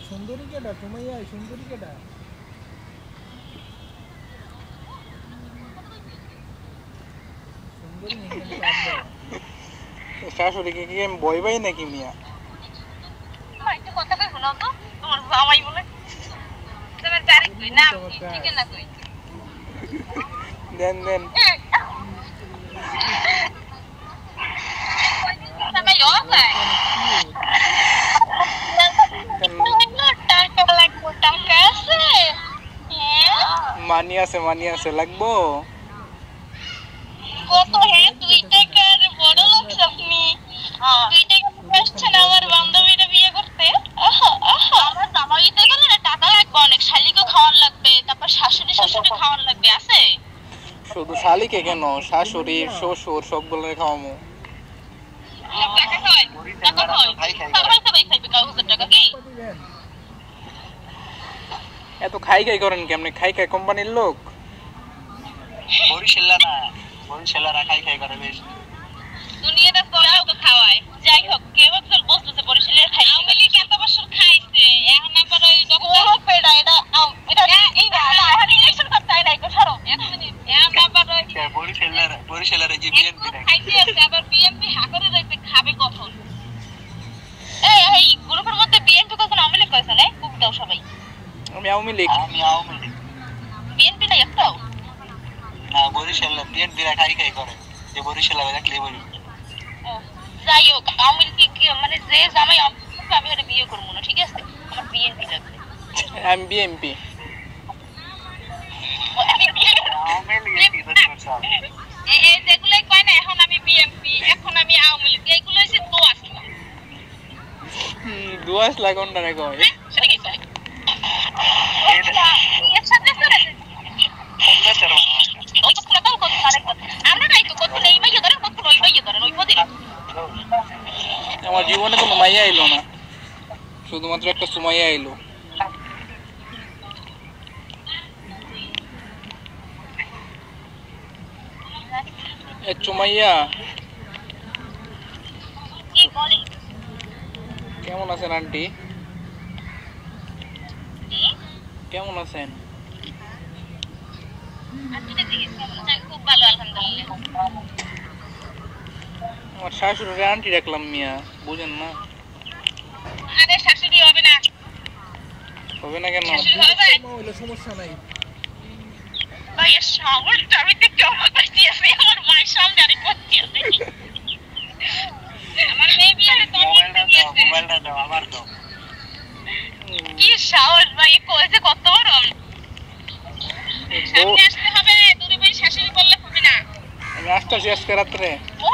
সুন্দরী কেডা সুমাইয়া সুন্দরী কেডা সুন্দরী নিয়ে শাশুড়ি কি কি বই বাই নাকি মিয়া একটু কথা কই শুনো তো তোমার জামাই বলে তোমার বাড়ি কই না ঠিক না কই দেন দেন জামাই ওকে টাকা আছে মানি আছে লাগবো কত হে 2 টাকার বড় লোক আপনি 2 টাকা আসছেন আমার বান্ধবীরা বিয়ে করতে আমার জামাইতে গেলে টাকা লাগবে অনেক শালিকে খাওয়ান লাগবে তারপর শাশুড়ি শ্বশুরকে খাওয়ান লাগবে আছে শুধু শালিকে কেন শাশুড়ি শ্বশুর সবগুলো খাওয়ামু টাকা খাই সবাই খাইবে কাগজের টাকা কি এত খাই করেন কেমনে খাই কোম্পানির লোক বরিশালারা খাই করে বেশ দুনিয়াটা চলাও তো খাওয়ায় যাই হোক কেউ একজন বলতেছে বরিশালের খাই আমলি কত বছর খাইছে এখন আবার ওই ডক্টর পেড়া এটা এই ইলেকশন করতে হয় নাই সরো এক মিনিট এখন আবার ওই বরিশালারা যে বিএনপি খাইতে আছে আবার বিএনপি হাকরে রইতে খাবে কখন এই গ্রুপের মধ্যে বিএনপি কখন আমলি কইছে না খুব দাও সবাই আমি আওয়ামী লীগ বিএনপি না একটাও না বরিশাল বিএনপিরা খাই করে যে বরিশাল লাগলে বলি যাই হোক আওয়ামী লীগ মানে যে জামাই আমি ওটা বিয়ে করবো না ঠিক আছে আমার বিএনপি লাগবে আমি বিএমপি যেগুলোই কয় না এখন আমি বিএমপি এখন আমি আওয়ামী লীগ এইগুলো হচ্ছে দুয়াস লাগানটা রে কয় সেটা কি কয় এর সাথে ওই তো কথা কথা আরেকটা আমরা নাই তো কথা নেই ভাই ধরেন কথা ওই ভাই ধরেন ওই পদে আমার জীবনে কোনো মাইয়া আইলো না শুধুমাত্র একটা সুমাইয়া আইলো এ সুমাইয়া কি বলি কেমন আছেন আন্টি কেমন আছেন খুব ভালো আলহামদুলিল্লাহ আমার শাশুড়ি আন্টি রাখলাম মিয়া বুঝেন না আরে শাশুড়ি হবে না কেন হইলো সমস্যা নাই ভাই সামলটা আমি দেখতে অবাক হচ্ছি আমার মায়ের সামনে আরে করতে আছে আমার বেবি আরে তো মোবাইলটা দাও আমার দাও কি সাহস ভাই কইছে কত বড় সামনে আসতে হবে দূরে ভাই শাশুড়ি বললে হবে না আমি আসতেছি আজকে রাত্রে ও